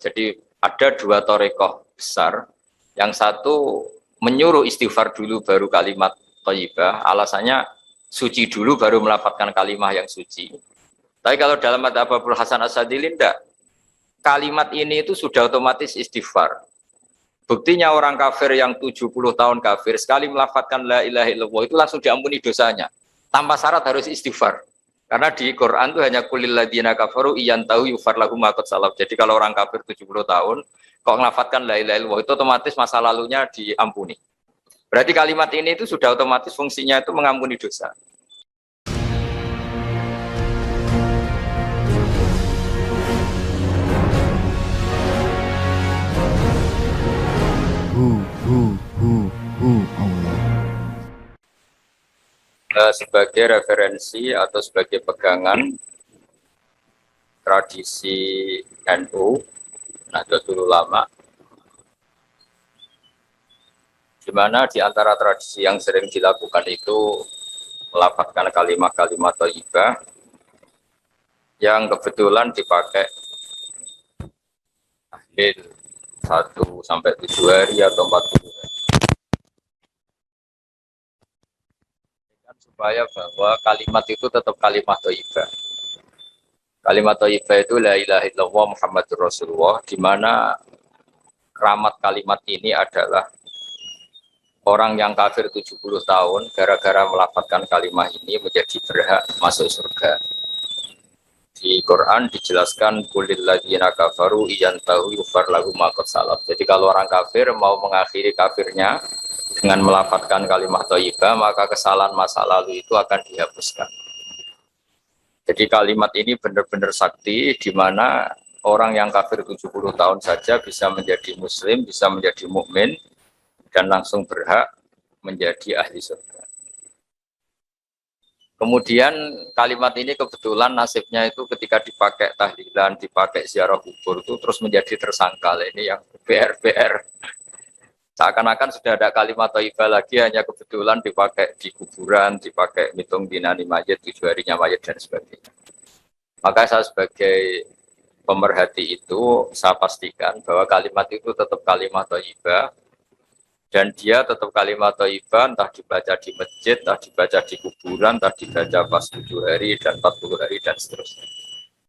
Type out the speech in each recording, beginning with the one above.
Jadi ada dua thariqah besar. Yang satu menyuruh istighfar dulu baru kalimat thayyibah. Alasannya suci dulu baru melafalkan kalimat yang suci. Tapi kalau dalam madzhab Abul Hasan Asyadzili tidak. Kalimat ini itu sudah otomatis istighfar. Buktinya orang kafir yang 70 tahun kafir sekali melafalkan la ilaha illallah itu langsung diampuni dosanya. Tanpa syarat harus istighfar. Karena di Quran itu hanya kulil ladzina kafaru iyantahu yufar lahum ma qad salaf. Jadi kalau orang kafir 70 tahun kok ngelafatkan la ilaha illallah itu otomatis masa lalunya diampuni. Berarti kalimat ini itu sudah otomatis fungsinya itu mengampuni dosa. Sebagai referensi atau sebagai pegangan tradisi NU Nahdlatul Ulama, di mana di antara tradisi yang sering dilakukan itu melafazkan kalimat-kalimat thayyibah yang kebetulan dipakai tahlil 1 sampai 7 hari atau 40 hari. Supaya bahwa kalimat itu tetap kalimat thayyibah. Kalimat thayyibah itu la ilaha illallah Muhammadur Rasulullah, di mana keramat kalimat ini adalah orang yang kafir 70 tahun gara-gara melafazkan kalimat ini menjadi berhak masuk surga. Di Quran dijelaskan kulil ladzina kafaru iyantahu yufar lahum ma qad salaf. Jadi kalau orang kafir mau mengakhiri kafirnya dengan melafazkan kalimat thayyibah, maka kesalahan masa lalu itu akan dihapuskan. Jadi kalimat ini benar-benar sakti, di mana orang yang kafir 70 tahun saja bisa menjadi muslim, bisa menjadi mukmin dan langsung berhak menjadi ahli surga. Kemudian kalimat ini kebetulan nasibnya itu ketika dipakai tahlilan, dipakai ziarah kubur itu terus menjadi tersangkal. Ini yang BR. Seakan-akan sudah ada kalimat thayyibah lagi, hanya kebetulan dipakai di kuburan, dipakai mitung dinani mayit, 7 harinya mayit dan sebagainya. Maka saya sebagai pemerhati itu, saya pastikan bahwa kalimat itu tetap kalimat thayyibah, dan dia tetap kalimat thayyibah, entah dibaca di masjid, entah dibaca di kuburan, entah dibaca pas 7 hari dan 40 hari dan seterusnya.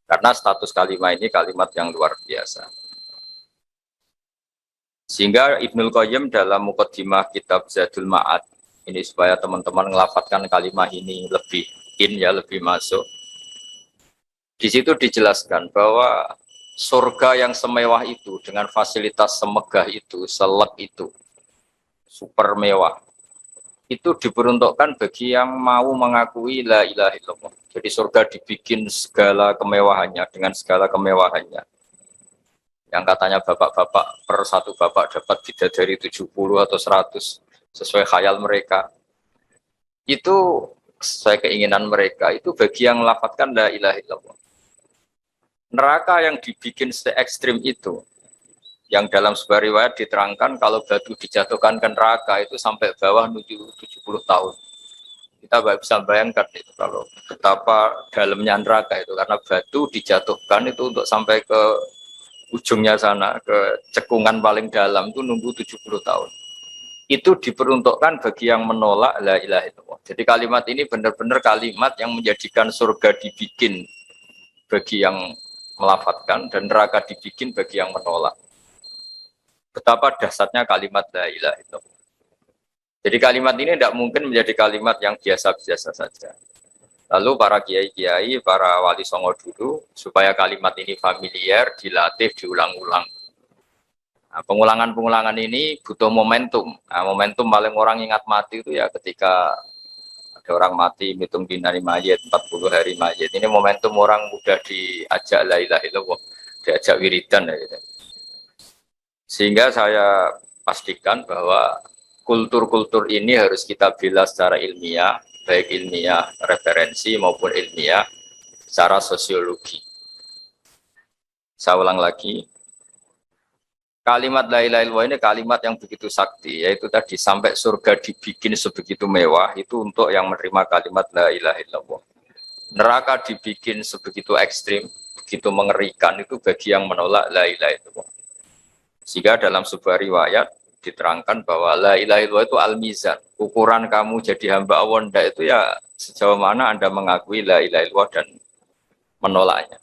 Karena status kalimat ini kalimat yang luar biasa. Sehingga Ibnul Qayyim dalam Muqaddimah kitab Zadul Ma'ad, ini supaya teman-teman ngelafatkan kalimat ini lebih lebih masuk. Di situ dijelaskan bahwa surga yang semewah itu dengan fasilitas semegah itu, selek itu, super mewah, itu diperuntukkan bagi yang mau mengakui la ilaha illallah. Jadi surga dibikin segala kemewahannya dengan segala kemewahannya. Yang katanya bapak-bapak per satu bapak dapat bidadari 70 atau 100 sesuai khayal mereka. Itu sesuai keinginan mereka, itu bagi yang melafazkan la ilaha illallah. Neraka yang dibikin se-ekstrim itu, yang dalam sebuah riwayat diterangkan kalau batu dijatuhkan ke neraka itu sampai bawah menuju 70 tahun. Kita bisa bayangkan itu kalau betapa dalamnya neraka itu, karena batu dijatuhkan itu untuk sampai ke ujungnya sana, ke cekungan paling dalam itu nunggu 70 tahun. Itu diperuntukkan bagi yang menolak la ilaha illallah. Jadi kalimat ini benar-benar kalimat yang menjadikan surga dibikin bagi yang melafazkan dan neraka dibikin bagi yang menolak. Betapa dahsyatnya kalimat la ilaha illallah. Jadi kalimat ini tidak mungkin menjadi kalimat yang biasa-biasa saja. Lalu para kiai-kiai, para wali songo dulu, supaya kalimat ini familiar, dilatih, diulang-ulang. Nah, pengulangan-pengulangan ini butuh momentum. Nah, momentum paling orang ingat mati itu ya ketika ada orang mati, hitung dinari mayit, 40 hari mayit. Ini momentum orang mudah diajak la ilaha illallah, diajak wiridan. Ya. Sehingga saya pastikan bahwa kultur-kultur ini harus kita bela secara ilmiah, baik ilmiah referensi maupun ilmiah secara sosiologi. Saya ulang lagi, kalimat la ilaha illallah ini kalimat yang begitu sakti, yaitu tadi sampai surga dibikin sebegitu mewah, itu untuk yang menerima kalimat la ilaha illallah. Neraka dibikin sebegitu ekstrim, begitu mengerikan, itu bagi yang menolak la ilaha illallah. Sehingga dalam sebuah riwayat diterangkan bahwa la ilaha illallah itu al-mizan. Ukuran kamu jadi hamba Allah itu ya sejauh mana Anda mengakui la ilaha illallah dan menolaknya.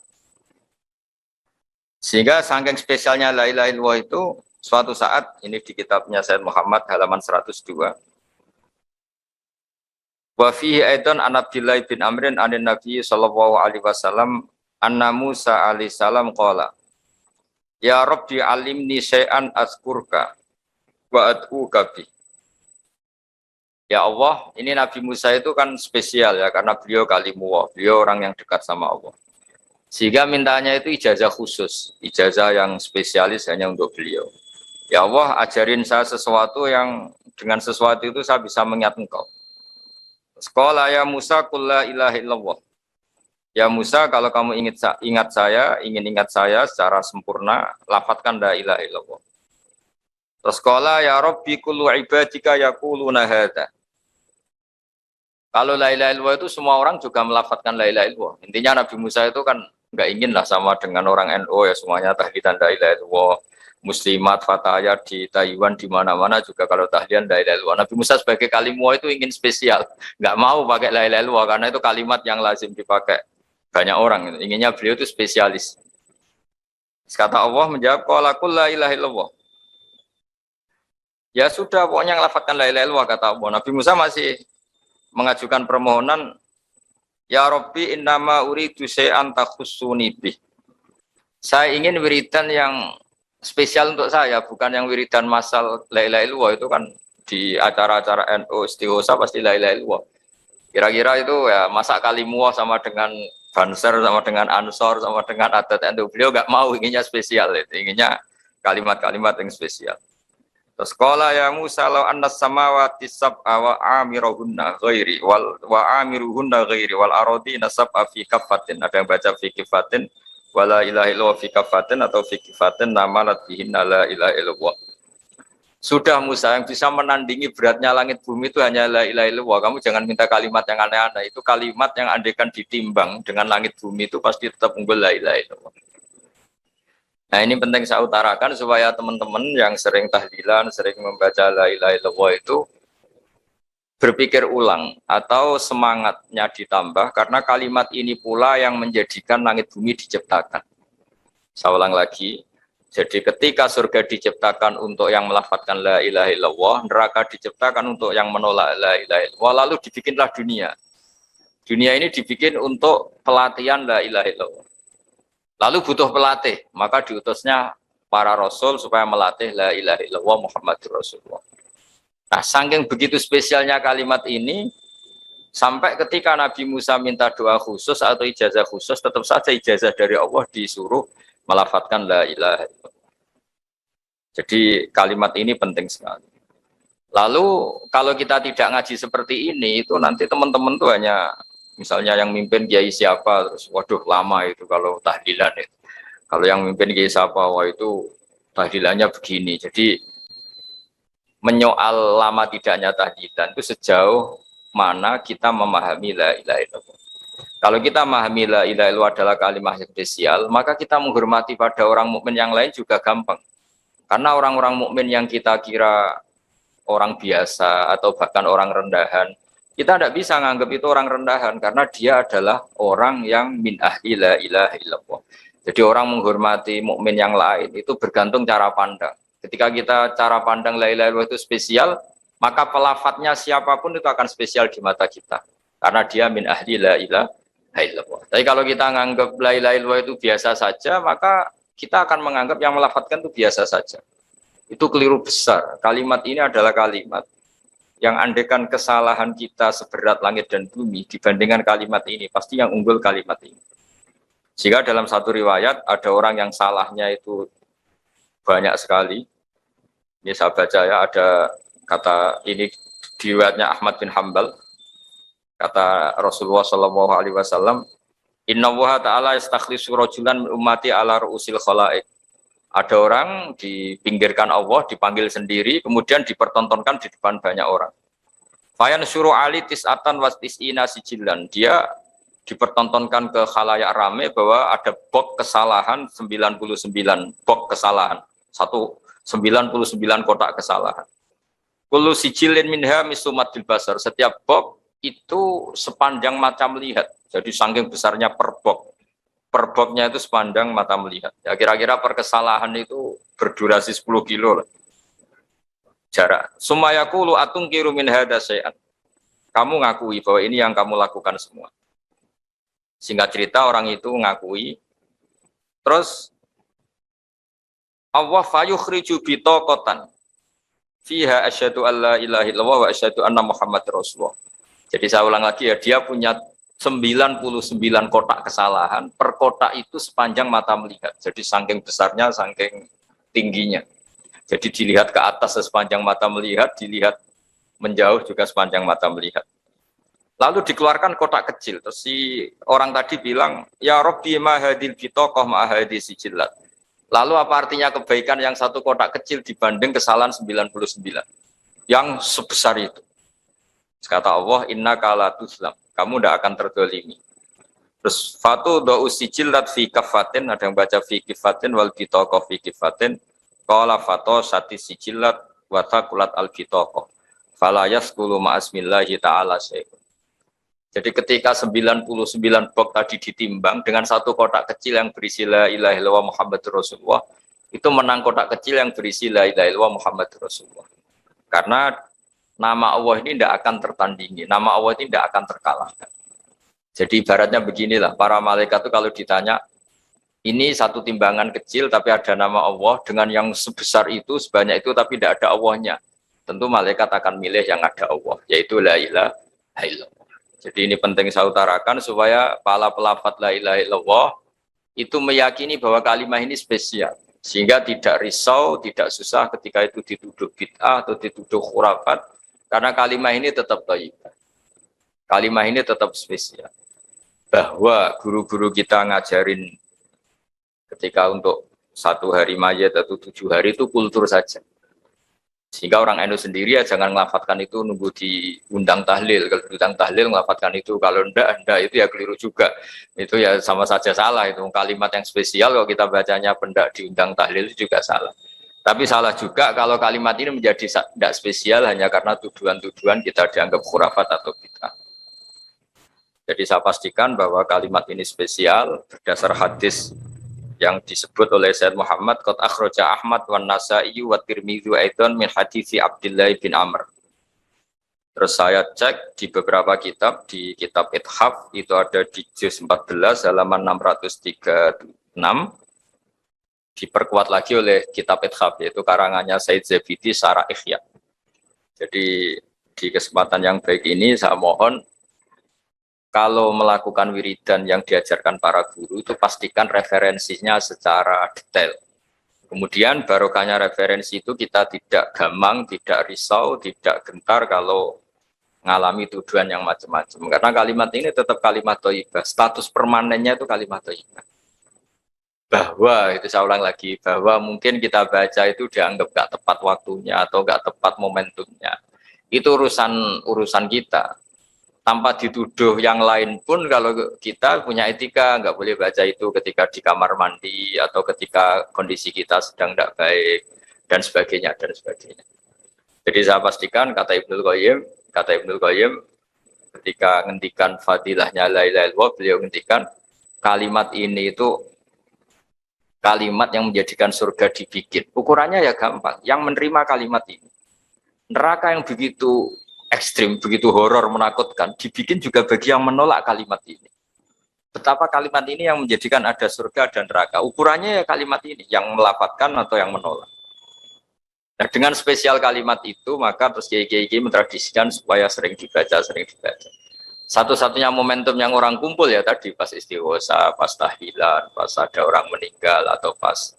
Sehingga saking spesialnya la ilaha illallah itu suatu saat ini di kitabnya Sayyid Muhammad halaman 102. Wa fihi aidan an Abdillah bin Amrin anin Nabi sallallahu alaihi wasallam anna Musa alaihi salam qala ya Rabbi alimni syai'an azkurka wa ad'uka bi. Ya Allah, ini Nabi Musa itu kan spesial ya karena beliau kalimullah, beliau orang yang dekat sama Allah. Sehingga mintanya itu ijazah khusus, ijazah yang spesialis hanya untuk beliau. Ya Allah, ajarin saya sesuatu yang dengan sesuatu itu saya bisa mengingat Engkau. Sekolah ya Musa qul la ilaha illallah. Ya Musa, kalau kamu ingin ingat saya secara sempurna, lafadzkan la ilaha illallah. Terus sekolah ya Rabbi kullu ibadika yaquluna hadza. Kalau la ilaha illallah itu semua orang juga melafadzkan la ilaha illallah. Intinya Nabi Musa itu kan enggak ingin lah sama dengan orang NU ya semuanya tahlilan la ilaha illallah. Muslimat fatayat di Taiwan di mana-mana juga kalau tahlilan la ilaha illallah. Nabi Musa sebagai kalimullah itu ingin spesial, enggak mau pakai la ilaha illallah karena itu kalimat yang lazim dipakai banyak orang. Inginnya beliau itu spesialis. Kata Allah menjawab qala qul la ilaha illallah. Ya sudah pokoknya ngelafadzkan la ilaha illallah kata Allah. Nabi Musa masih mengajukan permohonan ya Rabbi innama uridu syai'an takhussuni bih. Saya ingin wiridan yang spesial untuk saya, bukan yang wiridan masal la ilaha illallah itu kan di acara-acara NU istighosa pasti la ilaha illallah. Kira-kira itu ya masa kalimullah sama dengan Banser sama dengan Ansor sama dengan adat NU. Beliau enggak mau, inginnya spesial itu, inginnya kalimat-kalimat yang spesial. Terus qala ya Musa law annas samawati sab'a wa amiruhunna ghairi wa amiruhunna ghairi wal aradina sab'a fi kaffatin. Ada yang baca fi kaffatin wala ilaha illallah fi kaffatin atau fi kaffatin namalat bihinna la ilaha illallah. Sudah Musa, yang bisa menandingi beratnya langit bumi itu hanya la ilaha illallah. Kamu jangan minta kalimat yang aneh-aneh. Itu kalimat yang andaikan ditimbang dengan langit bumi itu pasti tetap unggul la ilaha illallah. Nah ini penting saya utarakan supaya teman-teman yang sering tahlilan, sering membaca la ilaha illallah itu berpikir ulang atau semangatnya ditambah karena kalimat ini pula yang menjadikan langit bumi diciptakan. Saya ulang lagi. Jadi ketika surga diciptakan untuk yang melafadzkan la ilaha illallah, neraka diciptakan untuk yang menolak la ilaha illallah, lalu dibikinlah dunia. Dunia ini dibikin untuk pelatihan la ilaha illallah. Lalu butuh pelatih, maka diutusnya para rasul supaya melatih la ilaha illallah Muhammadur Rasulullah. Nah, saking begitu spesialnya kalimat ini, sampai ketika Nabi Musa minta doa khusus atau ijazah khusus, tetap saja ijazah dari Allah disuruh melafadzkan la ilaha illallah. Jadi kalimat ini penting sekali. Lalu kalau kita tidak ngaji seperti ini, itu nanti teman-teman tuh hanya misalnya yang mimpin kiai siapa, terus waduh lama itu kalau tahlilan itu. Kalau yang mimpin kiai siapa, wah itu tahlilannya begini. Jadi menyoal lama tidaknya tahlilan itu sejauh mana kita memahami la ilaha illallah. Kalau kita memahami la ilaha illallah adalah kalimat yang spesial, maka kita menghormati pada orang mukmin yang lain juga gampang. Karena orang-orang mukmin yang kita kira orang biasa atau bahkan orang rendahan, kita tidak bisa menganggap itu orang rendahan karena dia adalah orang yang min ahli la ilaha illallah. Jadi orang menghormati mukmin yang lain itu bergantung cara pandang. Ketika kita cara pandang la ilaha illallah itu spesial, maka pelafadznya siapapun itu akan spesial di mata kita. Karena dia min ahli la ilaha illallah. Tapi kalau kita menganggap la ilaha illallah itu biasa saja, maka kita akan menganggap yang melafadzkan itu biasa saja. Itu keliru besar. Kalimat ini adalah kalimat yang andaikan kesalahan kita seberat langit dan bumi dibandingkan kalimat ini, pasti yang unggul kalimat ini. Jika dalam satu riwayat ada orang yang salahnya itu banyak sekali. Ini saya baca ya, ada kata ini di riwayatnya Ahmad bin Hanbal. Kata Rasulullah SAW, Inna Allaha ta'ala yastakhlisu rajulan min ummati ala ru'usil khalaik. Ada orang dipinggirkan Allah, dipanggil sendiri, kemudian dipertontonkan di depan banyak orang. Fayan suruh ali tis'atan was tis'ina sijilan. Dia dipertontonkan ke khalayak rame bahwa ada bok kesalahan 99 bok kesalahan. Satu 99 kotak kesalahan. Kullu sijilin minha misumatil basar. Setiap box itu sepanjang mata melihat. Jadi saking besarnya per box. Per boxnya itu sepanjang mata melihat. Ya kira-kira per kesalahan itu berdurasi 10 kilo lah. Jarak. Sumayaqulu atungkiru min hadza syai'an. Kamu ngakui bahwa ini yang kamu lakukan semua. Singkat cerita orang itu ngakui. Terus Allah fayukhriju bitaqatan fiha asyhadu alla ilaha illallah wa asyhadu anna Muhammad Rasulullah. Jadi saya ulang lagi ya, dia punya 99 kotak kesalahan, per kotak itu sepanjang mata melihat. Jadi saking besarnya, saking tingginya. Jadi dilihat ke atas sepanjang mata melihat, dilihat menjauh juga sepanjang mata melihat. Lalu dikeluarkan kotak kecil. Terus si orang tadi bilang, ya Rabbi ma hadil bitaqah ma hadis sijillat. Lalu apa artinya kebaikan yang satu kotak kecil dibanding kesalahan 99 yang sebesar itu? Kata Allah, inna kala tuslam. Kamu tidak akan terdolimi. Terus fatu do'u sijillat fi kafatin, ada yang baca fi kifatin wal bitaqah fi kifatin. Qala fato sati sijillat wa taqulat al bitaqah. Fala yaskulu ma'asmillahi ta'ala syai'un. Jadi ketika 99 box tadi ditimbang dengan satu kotak kecil yang berisi la ilaha illallah Muhammadur Rasulullah, itu menang kotak kecil yang berisi la ilaha illallah Muhammadur Rasulullah. Karena nama Allah ini tidak akan tertandingi, nama Allah ini tidak akan terkalahkan. Jadi ibaratnya beginilah, para malaikat itu kalau ditanya, ini satu timbangan kecil tapi ada nama Allah, dengan yang sebesar itu, sebanyak itu tapi tidak ada Allahnya. Tentu malaikat akan milih yang ada Allah, yaitu la ilaha illallah. Jadi ini penting saya utarakan supaya para pelafaz la ilaha illallah itu meyakini bahwa kalimat ini spesial. Sehingga tidak risau, tidak susah ketika itu dituduh bid'ah atau dituduh khurafat. Karena kalimat ini tetap thayyibah. Kalimat ini tetap spesial. Bahwa guru-guru kita ngajarin ketika untuk 1 hari mayat atau 7 hari itu kultur saja. Sehingga orang NU sendiri ya jangan ngelafatkan itu nunggu diundang tahlil. Kalau diundang tahlil ngelafatkan itu, kalau enggak itu ya keliru juga. Itu ya sama saja salah, itu kalimat yang spesial kalau kita bacanya pendak diundang tahlil itu juga salah. Tapi salah juga kalau kalimat ini menjadi tidak spesial hanya karena tuduhan-tuduhan kita dianggap khurafat atau bid'ah. Jadi saya pastikan bahwa kalimat ini spesial berdasar hadis yang disebut oleh Sayyid Muhammad qad akhraja Ahmad wan Nasa'i wa Tirmidzi aidan min hadits Abdullah bin Amr. Terus saya cek di beberapa kitab, di kitab Ithaf itu ada di juz 14 halaman 636, diperkuat lagi oleh kitab Ithaf yaitu karangannya Said Zabidi Syarah Ihya. Jadi di kesempatan yang baik ini saya mohon kalau melakukan wiridan yang diajarkan para guru itu pastikan referensinya secara detail. Kemudian barokahnya referensi itu kita tidak gamang, tidak risau, tidak gentar kalau mengalami tuduhan yang macam-macam. Karena kalimat ini tetap kalimat thayyibah. Status permanennya itu kalimat thayyibah. Bahwa, itu saya ulang lagi, bahwa mungkin kita baca itu dianggap gak tepat waktunya atau gak tepat momentumnya. Itu urusan kita. Tanpa dituduh yang lain pun kalau kita punya etika nggak boleh baca itu ketika di kamar mandi atau ketika kondisi kita sedang tidak baik dan sebagainya dan sebagainya. Jadi saya pastikan kata Ibnul Qayyim ketika ngendikan fadilahnya la ilaha illallah, beliau ngendikan kalimat ini itu kalimat yang menjadikan surga dibikin. Ukurannya ya gampang, yang menerima kalimat ini. Neraka yang begitu ekstrim, begitu horor, menakutkan, dibikin juga bagi yang menolak kalimat ini. Betapa kalimat ini yang menjadikan ada surga dan neraka. Ukurannya ya kalimat ini, yang melapatkan atau yang menolak. Nah, dengan spesial kalimat itu, maka terus kiai-kiai mentradisikan supaya sering dibaca. Satu-satunya momentum yang orang kumpul ya tadi, pas istighosa, pas tahlilan, pas ada orang meninggal, atau pas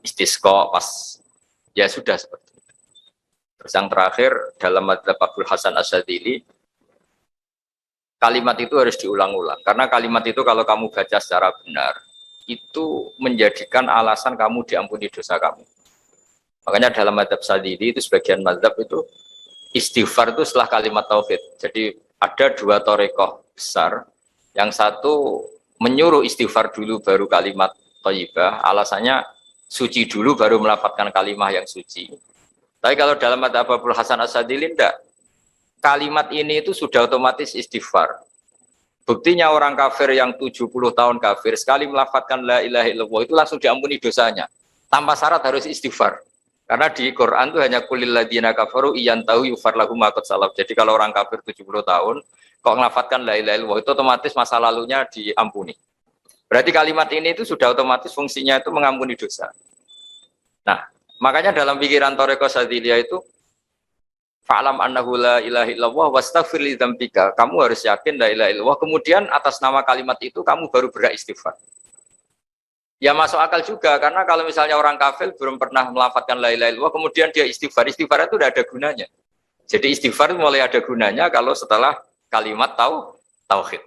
istisqa, pas ya sudah seperti itu. Terus yang terakhir dalam madzhab Abdul Hasan Asyadzili, kalimat itu harus diulang-ulang karena kalimat itu kalau kamu baca secara benar itu menjadikan alasan kamu diampuni dosa kamu. Makanya dalam madzhab Asyadzili itu sebagian madzhab itu istighfar itu setelah kalimat tauhid. Jadi ada 2 thariqah besar, yang satu menyuruh istighfar dulu baru kalimat thayyibah, alasannya suci dulu baru melafadzkan kalimat yang suci. Tapi kalau dalam madzhab Abul Hasan Asyadzili tidak. Kalimat ini itu sudah otomatis istighfar. Buktinya orang kafir yang 70 tahun kafir sekali melafadzkan la ilaha illallah itu langsung diampuni dosanya. Tanpa syarat harus istighfar. Karena di Quran itu hanya kulil ladzina kafaru iyantahu yufar lahum ma qad salaf. Jadi kalau orang kafir 70 tahun kok melafadzkan la ilaha illallah itu otomatis masa lalunya diampuni. Berarti kalimat ini itu sudah otomatis fungsinya itu mengampuni dosa. Nah, makanya dalam pikiran Thariqah Syadziliyah itu fa'lam annahu la ilaha illallah wastaghfir li dzambika. Kamu harus yakin la ilaha illallah. Kemudian atas nama kalimat itu kamu baru beristighfar. Ya masuk akal juga karena kalau misalnya orang kafir belum pernah melafadzkan la ilaha illallah kemudian dia istighfar itu tidak ada gunanya. Jadi istighfar itu mulai ada gunanya kalau setelah kalimat tauhid.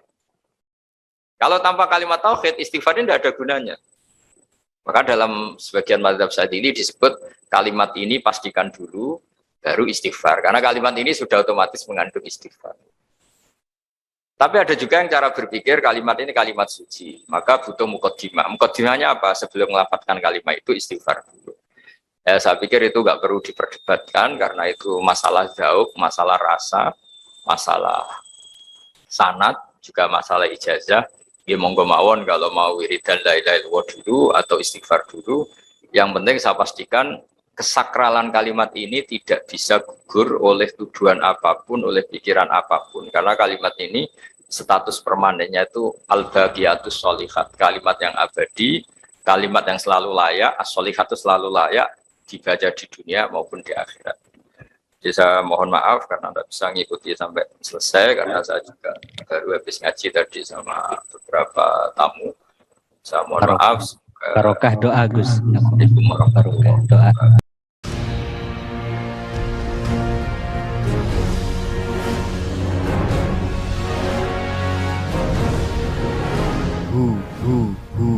Kalau tanpa kalimat tauhid istighfar ini tidak ada gunanya. Maka dalam sebagian mazhab Syadzili disebut kalimat ini pastikan dulu baru istighfar. Karena kalimat ini sudah otomatis mengandung istighfar. Tapi ada juga yang cara berpikir kalimat ini kalimat suci. Maka butuh muqaddimah. Muqaddimahnya apa? Sebelum melafadzkan kalimat itu istighfar dulu. Ya, saya pikir itu nggak perlu diperdebatkan karena itu masalah dzauq, masalah rasa, masalah sanad, juga masalah ijazah. Ya monggo mawon kalau mau wiridan la ilaha illallah dulu atau istighfar dulu. Yang penting saya pastikan kesakralan kalimat ini tidak bisa gugur oleh tuduhan apapun, oleh pikiran apapun. Karena kalimat ini status permanennya itu al-baqiyatus sholihat, kalimat yang abadi, kalimat yang selalu layak, as-sholihat itu selalu layak dibaca di dunia maupun di akhirat. Jadi saya mohon maaf karena tidak bisa ngikuti sampai selesai karena saya juga baru habis ngaji tadi sama beberapa tamu. Saya mohon maaf. Barokah doa Gus. Assalamualaikum warahmatullahi Doa. Hu